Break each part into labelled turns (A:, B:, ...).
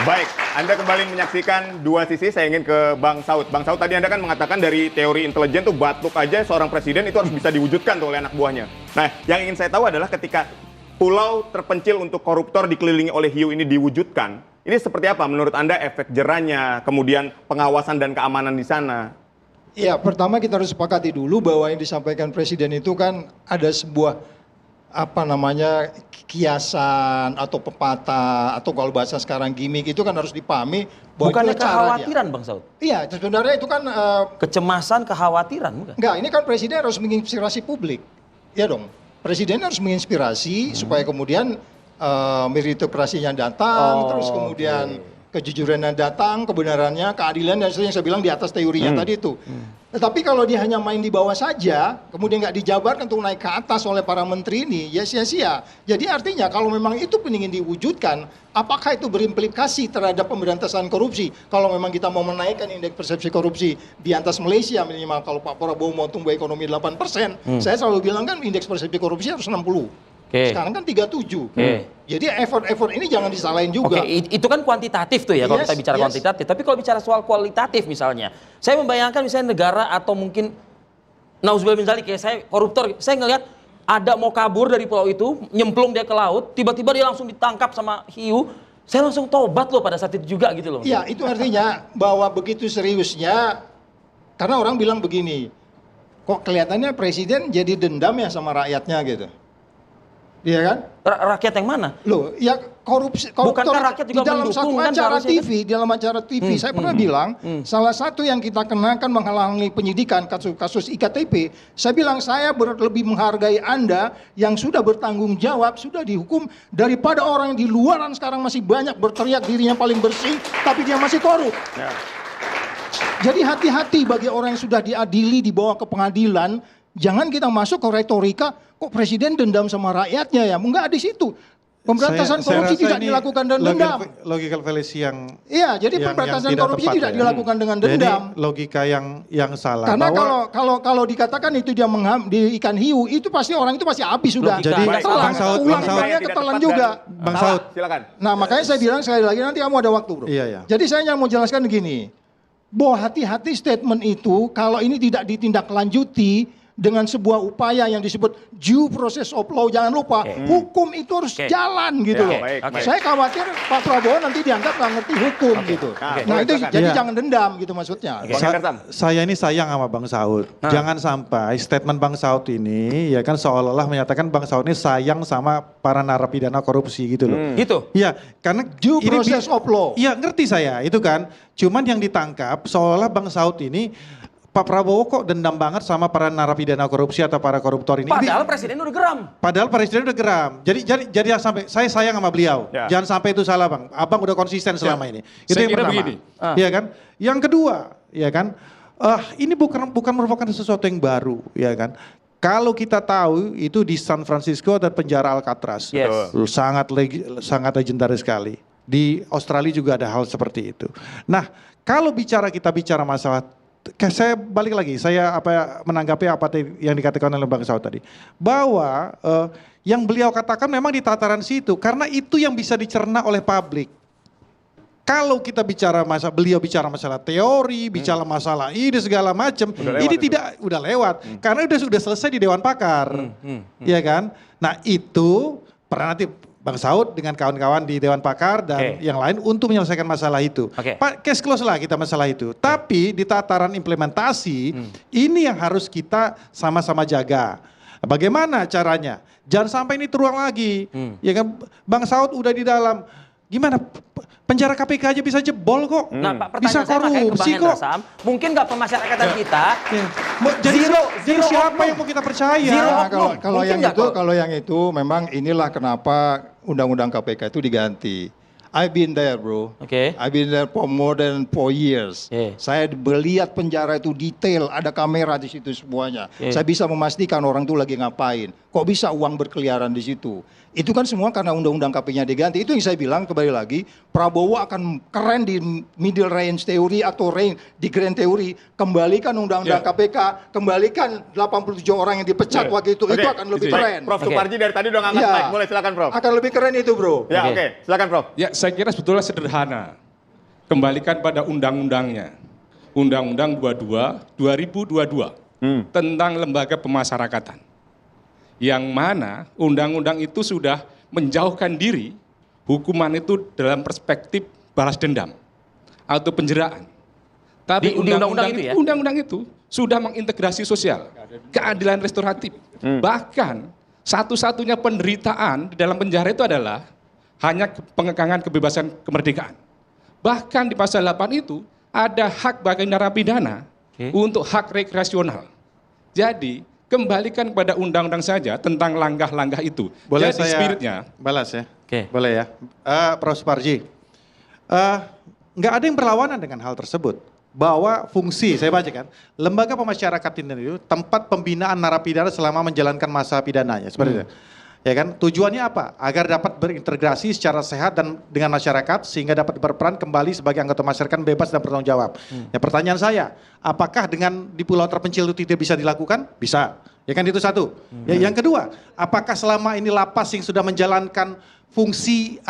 A: Baik, Anda kembali menyaksikan dua sisi. Saya ingin ke Bang Saud. Bang Saud, tadi Anda kan mengatakan dari teori intelijen tuh batuk aja seorang presiden itu harus bisa diwujudkan tuh oleh anak buahnya. Nah, yang ingin saya tahu adalah ketika pulau terpencil untuk koruptor dikelilingi oleh hiu ini diwujudkan, ini seperti apa menurut Anda efek jerahnya, kemudian pengawasan dan keamanan di sana?
B: Ya, pertama kita harus sepakati dulu bahwa yang disampaikan presiden itu kan ada sebuah kiasan atau pepatah atau kalau bahasa sekarang gimmick itu kan harus dipahami bahwa
C: Bukannya
B: itu cara
C: kekhawatiran
B: dia.
C: Bang Saud?
B: Iya, sebenarnya itu kan
C: Kecemasan, kekhawatiran bukan?
B: enggak, ini kan presiden harus menginspirasi publik. Ya dong. Presiden harus menginspirasi supaya kemudian meritokrasinya datang, terus kemudian kejujurannya datang, kebenarannya, keadilan dan seterusnya yang saya bilang di atas teorinya tadi itu. Tetapi kalau dia hanya main di bawah saja, kemudian nggak dijabarkan untuk naik ke atas oleh para menteri ini, ya sia-sia. Jadi artinya kalau memang itu ingin diwujudkan, apakah itu berimplikasi terhadap pemberantasan korupsi? Kalau memang kita mau menaikkan indeks persepsi korupsi di atas Malaysia minimal, kalau Pak Prabowo mau tumbuh ekonomi 8%, saya selalu bilang kan indeks persepsi korupsi harus 60. Sekarang kan 37. Jadi effort ini jangan disalahin juga.
C: Itu kan kuantitatif tuh ya kalau kita bicara kuantitatif. Tapi kalau bicara soal kualitatif misalnya, saya membayangkan misalnya negara atau mungkin nauzubillah min dzalik kayak saya koruptor, saya ngelihat ada mau kabur dari pulau itu, nyemplung dia ke laut, tiba-tiba dia langsung ditangkap sama hiu. Saya langsung tobat loh pada saat itu juga gitu loh.
B: Iya, itu artinya bahwa begitu seriusnya, karena orang bilang begini, kok kelihatannya presiden jadi dendam ya sama rakyatnya gitu. Iya kan?
C: Rakyat yang mana?
B: Loh, ya korupsi
C: Bukankah rakyat juga
B: di dalam
C: mendukung
B: satu
C: kan
B: acara
C: seharusnya
B: TV, di dalam acara TV saya pernah bilang salah satu yang kita kenakan menghalangi penyidikan kasus iktp, saya bilang saya lebih menghargai Anda yang sudah bertanggung jawab, sudah dihukum daripada orang yang di luaran sekarang masih banyak berteriak dirinya paling bersih tapi dia masih korup.
A: Ya.
B: Jadi hati-hati bagi orang yang sudah diadili dibawa ke pengadilan, jangan kita masuk ke retorika kok presiden dendam sama rakyatnya ya, enggak di situ. Pemberantasan korupsi tidak dilakukan dengan dendam.
D: Logical fallacy yang
B: jadi pemberantasan korupsi tidak dilakukan dengan dendam.
D: Jadi logika yang salah.
B: Karena kalau dikatakan itu dia di ikan hiu, itu pasti orang itu pasti habis sudah.
D: Jadi Bang Saud,
B: ketelan juga.
D: Bang Saud,
A: silakan.
B: Nah, makanya saya bilang sekali lagi nanti kamu ada waktu, Bro.
D: Iya.
B: Jadi saya hanya mau jelaskan begini. Bahwa hati-hati statement itu kalau ini tidak ditindaklanjuti dengan sebuah upaya yang disebut due process of law, jangan lupa hukum itu harus jalan gitu loh. Saya khawatir Pak Prabowo nanti dianggap nggak ngerti hukum gitu. Nah itu jadi jangan dendam gitu maksudnya.
D: Saya ini sayang sama Bang Saud. Jangan sampai statement Bang Saud ini ya kan seolah-olah menyatakan Bang Saud ini sayang sama para narapidana korupsi gitu loh.
C: Gitu.
D: Iya, karena
B: Due process of law.
D: Iya, ngerti saya itu kan. Cuman yang ditangkap seolah Bang Saud ini Pak Prabowo kok dendam banget sama para narapidana korupsi atau para koruptor ini.
C: Padahal presiden udah geram.
D: Padahal presiden udah geram. Jadi sampai saya sayang sama beliau.
A: Ya.
D: Jangan sampai itu salah, Bang. Abang udah konsisten selama ini. Itu
E: Saya
D: yang
E: kira
D: pertama.
E: begini.
D: Iya kan? Yang kedua, ya kan? Ini bukan merupakan sesuatu yang baru, ya kan? Kalau kita tahu itu di San Francisco ada penjara Alcatraz.
C: Yes.
D: Sangat legendaris sekali. Di Australia juga ada hal seperti itu. Nah, kalau kita bicara masalah, saya balik lagi, saya menanggapi apa yang dikatakan oleh Bang Saud tadi, bahwa yang beliau katakan memang di tataran situ, karena itu yang bisa dicerna oleh publik. Kalau kita beliau bicara masalah teori, bicara masalah ini segala macam, ini udah lewat, karena sudah selesai di Dewan Pakar, ya kan? Nah itu pernah nanti Bang Saud dengan kawan-kawan di Dewan Pakar dan yang lain untuk menyelesaikan masalah itu. Case close lah kita masalah itu. Tapi di tataran implementasi, ini yang harus kita sama-sama jaga. Bagaimana caranya? Jangan sampai ini terulang lagi. Ya kan, Bang Saud udah di dalam. Gimana? Penjara KPK aja bisa jebol kok.
C: Nah, Pak,
D: bisa korupsi kok.
C: Mungkin nggak pemasyarakatan kita.
D: Jadi siapa yang mau kita percaya?
B: Kalau yang itu memang inilah kenapa undang-undang KPK itu diganti. I've been there, bro. I've been there for more than 4 years. Saya melihat penjara itu detail, ada kamera di situ semuanya. Saya bisa memastikan orang itu lagi ngapain. Kok bisa uang berkeliaran di situ? Itu kan semua karena undang-undang KPK-nya diganti. Itu yang saya bilang kembali lagi, Prabowo akan keren di middle range teori atau range di grand teori. Kembalikan undang-undang KPK, kembalikan 87 orang yang dipecat waktu itu akan lebih keren.
A: Prof Suparji dari tadi udah ngangkat mic, mulai silakan Prof.
B: Akan lebih keren itu, bro.
A: Ya, silakan Prof.
E: Ya, saya kira sebetulnya sederhana. Kembalikan pada undang-undangnya. Undang-Undang 2022 tentang lembaga pemasyarakatan. Yang mana undang-undang itu sudah menjauhkan diri hukuman itu dalam perspektif balas dendam atau penjeraan. Tapi undang-undang itu sudah mengintegrasi sosial, keadilan restoratif. Bahkan satu-satunya penderitaan di dalam penjara itu adalah hanya pengekangan kebebasan kemerdekaan. Bahkan di pasal 8 itu ada hak bagi narapidana untuk hak rekreasional. Jadi kembalikan kepada undang-undang saja tentang langkah-langkah itu.
D: Boleh
E: jadi
D: saya
E: spiritnya.
D: balas ya?
C: Oke.
D: Boleh ya? Prof. Suparji, nggak ada yang berlawanan dengan hal tersebut. Bahwa fungsi, saya baca kan, lembaga pemasyarakatan itu tempat pembinaan narapidana selama menjalankan masa pidananya. Seperti itu. Ya kan, tujuannya apa? Agar dapat berintegrasi secara sehat dan dengan masyarakat sehingga dapat berperan kembali sebagai anggota masyarakat bebas dan bertanggung jawab. Ya, pertanyaan saya, apakah dengan di pulau terpencil itu tidak bisa dilakukan? Bisa. Ya kan, itu satu. Ya, yang kedua, apakah selama ini lapas yang sudah menjalankan fungsi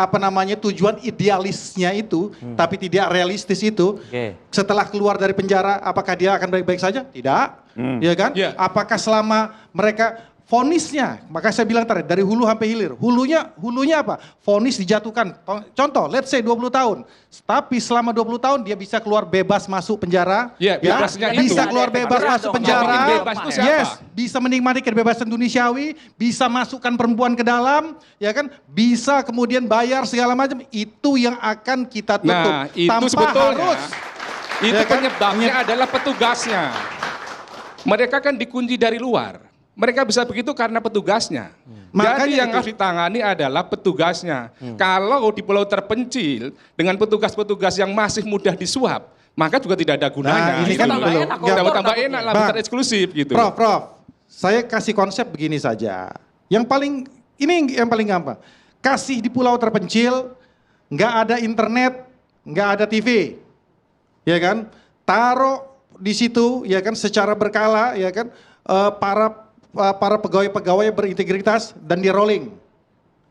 D: tujuan idealisnya itu tapi tidak realistis itu, setelah keluar dari penjara apakah dia akan baik-baik saja? Tidak. Ya kan? Apakah selama mereka vonisnya, maka saya bilang tadi dari hulu sampai hilir. Hulunya apa? Vonis dijatuhkan. Contoh, let's say 20 tahun. Tapi selama 20 tahun dia bisa keluar bebas masuk penjara. Bisa keluar bebas masuk penjara. Yes, bisa menikmati kebebasan duniawi, bisa masukkan perempuan ke dalam, ya kan? Bisa kemudian bayar segala macam. Itu yang akan kita tutup.
E: Nah, itu
D: tanpa
E: sebetulnya
D: harus.
E: itu
D: Ya kan?
E: penyebabnya adalah petugasnya. Mereka kan dikunci dari luar. Mereka bisa begitu karena petugasnya. Jadi yang harus ditangani adalah petugasnya. Kalau di pulau terpencil dengan petugas-petugas yang masih mudah disuap, maka juga tidak ada gunanya.
D: Nah, ini kan
E: tambah enak lah, besar eksklusif gitu.
D: Prof, saya kasih konsep begini saja. Yang paling gampang. Kasih di pulau terpencil, nggak ada internet, nggak ada TV, ya kan? Taruh di situ, ya kan? Secara berkala, ya kan? Para pegawai-pegawai berintegritas dan di rolling.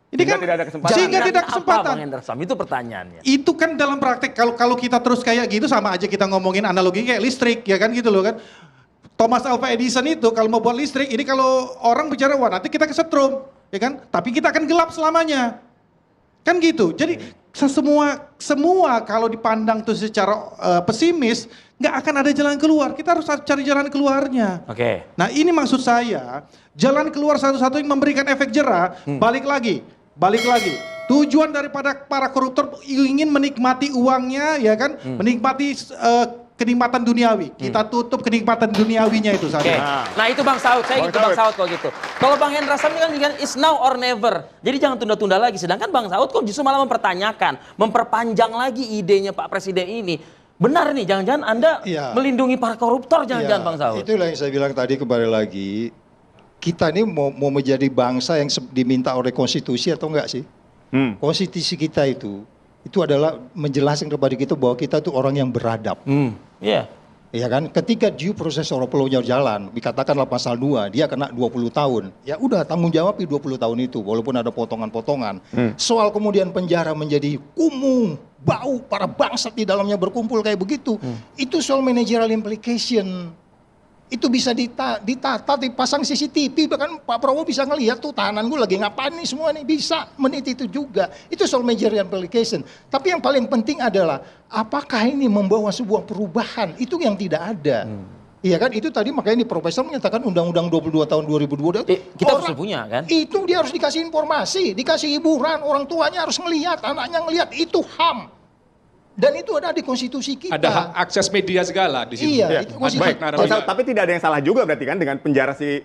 D: Ini
A: Sehingga
D: kan
A: tidak ada kesempatan.
D: Sehingga tidak
C: Apa,
D: kesempatan.
C: Bang Hendra Sam? Itu pertanyaannya.
D: Itu kan dalam praktek kalau kita terus kayak gitu sama aja kita ngomongin analogi kayak listrik, ya kan gitu loh kan. Thomas Alva Edison itu kalau mau buat listrik, ini kalau orang bicara wah nanti kita kesetrum, ya kan? Tapi kita akan gelap selamanya. Kan gitu. Jadi semua kalau dipandang tuh secara pesimis, nggak akan ada jalan keluar. Kita harus cari jalan keluarnya.
C: Oke.
D: Nah ini maksud saya, jalan keluar satu-satunya memberikan efek jera, balik lagi. Tujuan daripada para koruptor ingin menikmati uangnya, ya kan, menikmati kenikmatan duniawi. Kita tutup kenikmatan duniawinya itu saja.
C: Oke. Nah itu Bang Saud, saya gitu Bang Saud kalau gitu. Kalau Bang Hendra Sam ini kan it's now or never. Jadi jangan tunda-tunda lagi. Sedangkan Bang Saud kok justru malah mempertanyakan, memperpanjang lagi idenya Pak Presiden ini. Benar nih, jangan-jangan Anda melindungi para koruptor, jangan-jangan Bang Saud.
B: Itulah yang saya bilang tadi kembali lagi. Kita ini mau menjadi bangsa yang diminta oleh konstitusi atau enggak sih? Konstitusi kita itu adalah menjelaskan kepada kita bahwa kita itu orang yang beradab.
C: Iya.
B: Ya kan, ketika due process of law-nya jalan, dikatakanlah pasal 2, dia kena 20 tahun. Ya udah, tanggung jawab di 20 tahun itu, walaupun ada potongan-potongan. Soal kemudian penjara menjadi kumuh, bau, para bangsat di dalamnya berkumpul kayak begitu. Itu soal managerial implication. Itu bisa ditata, dipasang CCTV, bahkan Pak Prabowo bisa ngelihat tuh tahanan gue lagi ngapain nih semua nih, bisa menit itu juga. Itu soal managerial implication. Tapi yang paling penting adalah apakah ini membawa sebuah perubahan? Itu yang tidak ada. Iya kan, itu tadi makanya ini Profesor menyatakan Undang-Undang 22 tahun 2022.
C: Kita harus punya kan?
B: Itu dia harus dikasih informasi, dikasih hiburan, orang tuanya harus ngelihat, anaknya ngelihat, itu HAM. Dan itu ada di konstitusi kita.
E: Ada hak akses media segala di sini.
B: Iya, itu konstitusi.
A: Baik, tapi tidak ada yang salah juga berarti kan dengan penjara si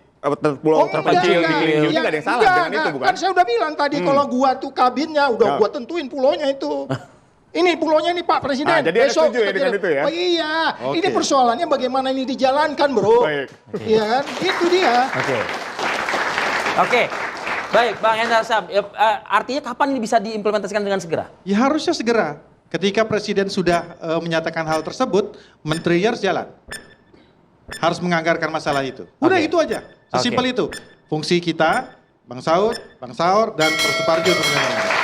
A: pulau terpencil di Kilimanjaro, tidak ada yang salah dengan itu bukan?
B: Kan saya udah bilang tadi kalau gua tuh kabinnya udah gua tentuin pulaunya itu. Ini pulaunya nih Pak Presiden.
A: Jadi
B: besok
A: ada setuju ya dengan itu ya?
B: Oh, iya, ini persoalannya bagaimana ini dijalankan, Bro.
A: Baik.
B: Iya kan? Itu dia.
C: Oke. Baik, Bang Hendra Sam, artinya kapan ini bisa diimplementasikan dengan segera?
D: Ya harusnya segera. Ketika Presiden sudah menyatakan hal tersebut, menterinya harus jalan. Harus menganggarkan masalah itu. Udah itu aja. Sesimpel itu. Fungsi kita, Bang Saud, dan Prof. Suparji untuk menyampaikan.